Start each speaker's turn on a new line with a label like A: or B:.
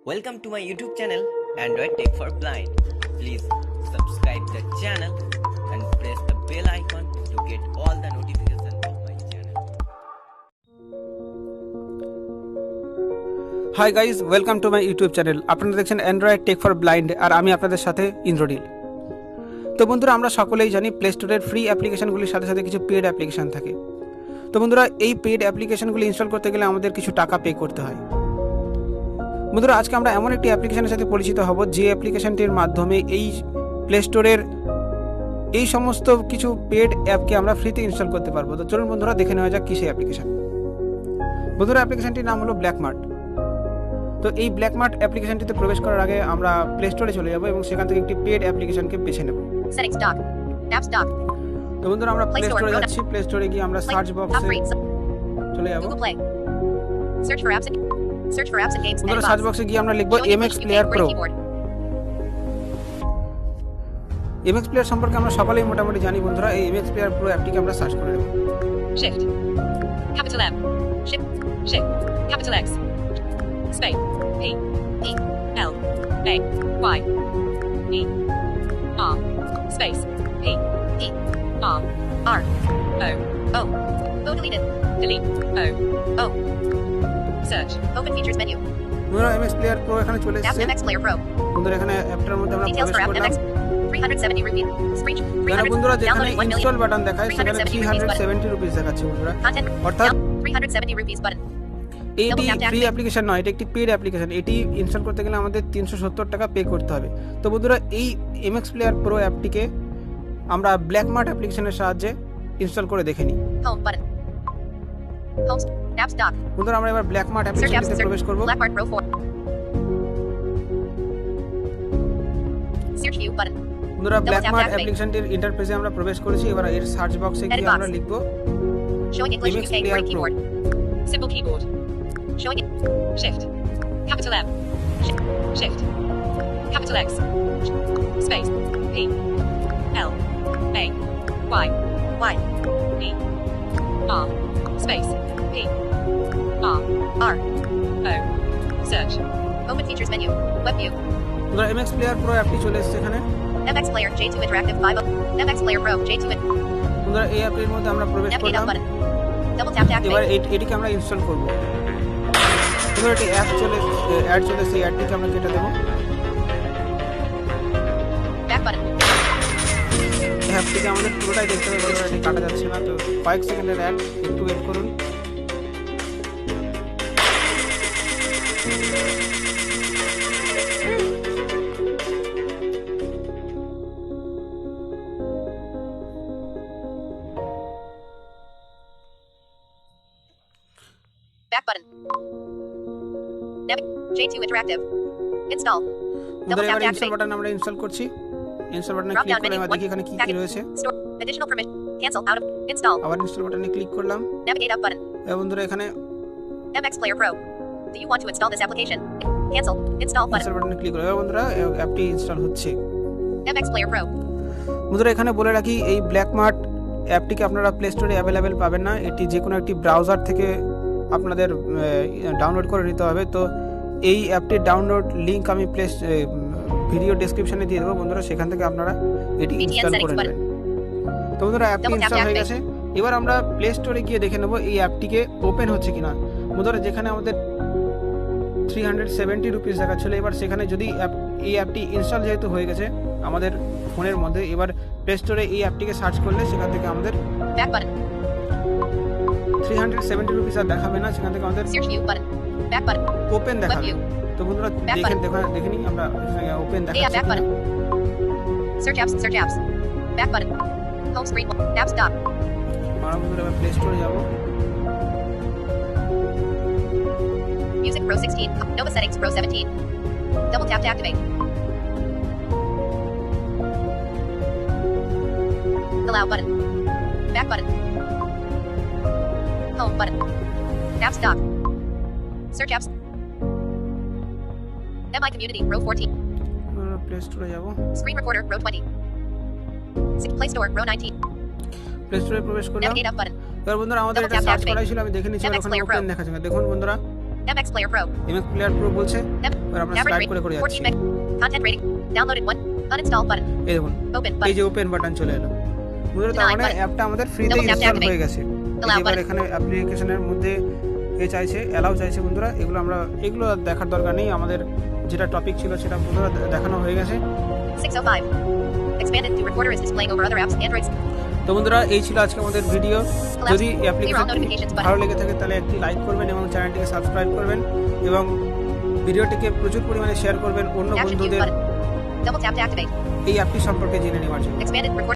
A: Welcome to my YouTube channel Android Tech for Blind. Please subscribe the channel and press the bell icon to get all the notifications of my channel.
B: Hi guys, welcome to my YouTube channel. আপনারা দেখছেন Android take for blind, আর আমি আপনাদের সাথে ইন্দ্রনীল। তো বন্ধুরা, আমরা সকলেই জানি প্লে স্টোরের ফ্রি অ্যাপ্লিকেশনগুলির সাথে সাথে কিছু পেড অ্যাপ্লিকেশন থাকে। তো বন্ধুরা, এই পেড অ্যাপ্লিকেশনগুলি ইনস্টল করতে গেলে আমাদের কিছু টাকা পে করতে হয়। বন্ধুরা, আজকে আমরা এমন একটি অ্যাপ্লিকেশনের সাথে পরিচিত হব যে অ্যাপ্লিকেশনটির মাধ্যমে এই প্লে স্টোরের এই সমস্ত কিছু পেড অ্যাপকে আমরা ফ্রিতে ইনস্টল করতে পারবো। তো চলুন বন্ধুরা, দেখে নেওয়া যাক কী সেই অ্যাপ্লিকেশন। বন্ধুরা, অ্যাপ্লিকেশনটির নাম হলো ব্ল্যাকমার্ট। তো এই ব্ল্যাকমার্ট অ্যাপ্লিকেশনটিতে প্রবেশ করার আগে আমরা প্লে স্টোরে চলে যাব এবং সেখান থেকে একটি পেড অ্যাপ্লিকেশনকে বেছে নেব। তো বন্ধুরা, আমরা প্লে স্টোরে যাচ্ছি। প্লে স্টোরে গিয়ে আমরা সার্চ বক্সে চলে যাব। বন্ধুরা, সার্চ বক্সে গিয়ে আমরা লিখব MX player pro. MX player সম্পর্কে আমরা সকলেই মোটামুটি জানি। বন্ধুরা, এই এমএক্স প্লেয়ার প্রো অ্যাপটিকে আমরা সার্চ করে নেব।
C: Shift capital M Shift capital X space P E L A Y E R space P E R R O deleted delete O search open features menu
B: বন্ধুরা, MX player pro এখানে চলে এসেছে।
C: MX Player Pro
B: বন্ধুরা, এখানে অ্যাপটার মধ্যে আমরা
C: details
B: প্রবেশ
C: for app
B: করলাম।
C: MX 370 rupees screen
B: বন্ধুরা, যেখানে
C: 1 million
B: ইনস্টল বাটন দেখায় সেখানে 370 রুপিস দেখাচ্ছে। বন্ধুরা,
C: content
B: অর্থাৎ
C: 370 rupees button
B: এটি ফ্রি অ্যাপ্লিকেশন নয়, এটা একটি পেড অ্যাপ্লিকেশন। এটি ইনস্টল করতে গেলে আমাদের 370 টাকা পে করতে হবে। তো বন্ধুরা, এই এমএক্স প্লেয়ার প্রো অ্যাপটিকে আমরা ব্ল্যাকমার্ট অ্যাপ্লিকেশনের সাহায্যে ইনস্টল করে দেখে নিই।
C: home button home apps dock
B: বন্ধুরা, আমরা এবার ব্ল্যাকমার্ট
C: search apps
B: অ্যাপ্লিকেশনে প্রবেশ করব।
C: blackmart pro 4 search view button
B: বন্ধুরা, ব্ল্যাকমার্ট অ্যাপ্লিকেশনটির ইন্টারফেসে আমরা প্রবেশ করেছি। এবার এর সার্চ বক্সে গিয়ে আমরা লিখব
C: showing English
B: MX
C: UK
B: Player
C: Great
B: Pro।
C: keyboard simple keyboard showing it shift capital M shift capital X space P L A Y E R space P R R O search open features menu web view
B: বন্ধুরা, MX player pro অ্যাপটি চলে এসেছে এখানে।
C: MX Player J2 Interactive 5 MX Player Pro J2
B: বন্ধুরা, এই অ্যাপটির মধ্যে আমরা প্রবেশ
C: navigate
B: করলাম।
C: up button double tap to
B: এবার
C: activate
B: এটিকে আমরা ইনস্টল করব। এবার একটি অ্যাড চলে সেই অ্যাডটিকে আমরা কেটে দেবো।
C: back button
B: এই অ্যাপটিকে আমাদের পুরোটাই দেখতে হবে। বন্ধুরা, এটি কাটা যাচ্ছে না, তো কয়েক সেকেন্ডের অ্যাড, একটু ওয়েট করুন।
C: back button J2 Interactive install
B: বন্ধুরা,
C: tap
B: এবার
C: to
B: ইনস্টল
C: activate
B: বাটন আমরা ইনস্টল করছি। ইনস্টল বাটনে
C: drop
B: ক্লিক
C: down
B: করে
C: menu
B: আমরা দেখি এখানে কি কি
C: package
B: রয়েছে।
C: store additional permission cancel out of install
B: আবার ইনস্টল বাটনে ক্লিক করলাম।
C: navigate up button
B: এবার বন্ধুরা, এখানে
C: MX Player Pro do you want to install this application cancel install button
B: install বাটনে ক্লিক করে এবার বন্ধুরা অ্যাপটি ইনস্টল হচ্ছে।
C: MX Player Pro
B: বন্ধুরা, এখানে বলে রাখি, এই ব্ল্যাকমার্ট অ্যাপটিকে আপনারা প্লে স্টোরে অ্যাভেলেবেল পাবেন না। এটি যে কোনো একটি ব্রাউজার থেকে আপনাদের ডাউনলোড করে নিতে হবে। তো এই অ্যাপটির ডাউনলোড লিঙ্ক আমি ভিডিও ডেসক্রিপশনে দিয়ে দেবো। বন্ধুরা, সেখান থেকে আপনারা এটি ইনস্টল করে নেবেন। তো বন্ধুরা, অ্যাপটি ইনস্টল হয়ে গেছে। এবার আমরা প্লে স্টোরে গিয়ে দেখে নেব এই অ্যাপটিকে ওপেন হচ্ছে কিনা। বন্ধুরা, যেখানে আমাদের 370 রুপিস দেখাচ্ছিল, এবার সেখানে যদি এই অ্যাপটি ইনস্টল যেহেতু হয়ে গেছে আমাদের ফোনের মধ্যে, এবার প্লে স্টোরে এই অ্যাপটিকে সার্চ করলে সেখান থেকে আমাদের
C: back button
B: 370 রুপিস আর দেখাবে না, সেখান থেকে আমাদের
C: search view button back button
B: open দেখাবে।
C: view
B: তো বন্ধুরা, দেখে নিই আমরা ওপেন
C: yeah
B: দেখাচ্ছি
C: back button search apps back button home screen apps dock
B: আমরা বন্ধুরা এবার প্লে স্টোরে যাব।
C: Music Pro 16 Nova settings Pro 17 double tap to activate allow button back button home button apps dock search apps MI Community Pro 14
B: আমরা play স্টোরে যাব।
C: Screen Recorder Pro 20 Play Store Pro 19
B: play স্টোরে প্রবেশ করলাম।
C: Navigate up button
B: এবার বন্ধুরা, আমাদের এটা সার্চ করাই ছিল, আমি দেখে নিচ্ছি ওখানে ওপেন দেখাচ্ছে। দেখুন বন্ধুরা,
C: MX Player Pro.
B: MX player pro বলছে। এবার আমরা
C: Average
B: স্লাইড
C: rate
B: করে যাচ্ছি।
C: 14 meg. Content rating. Downloaded 1. Uninstall button.
B: এই দেখুন
C: Open
B: এই
C: button.
B: যে ওপেন বাটন চলে এলো বন্ধুরা, তার মানে অ্যাপটা আমাদের ফ্রিতে
C: Double tap to
B: install
C: activate.
B: হয়ে গেছে।
C: Allow
B: এবার
C: button.
B: এখানে অ্যাপ্লিকেশনের মধ্যে চাইছে অ্যালাউ চাইছে বন্ধুরা, এগুলো আর দেখার দরকার নেই, আমাদের যেটা টপিক ছিল সেটা বন্ধুরা দেখানো হয়ে গেছে।
C: 605. Expanded to recorder is displaying over other apps. Androids.
B: তো বন্ধুরা এই ছিল আজকে আমাদের ভিডিও। যদি
C: Clear all
B: অ্যাপ্লিকেশনটি
C: notifications button.
B: ভালো লেগে থাকে তাহলে একটি লাইক করবেন এবং চ্যানেলটিকে সাবস্ক্রাইব করবেন এবং ভিডিওটিকে প্রচুর পরিমাণে শেয়ার করবেন অন্য
C: Action view
B: বন্ধুদের
C: button. Double tap to activate.
B: এই অ্যাপটি সম্পর্কে জেনে নেওয়ার জন্য।
C: Expanded recorder.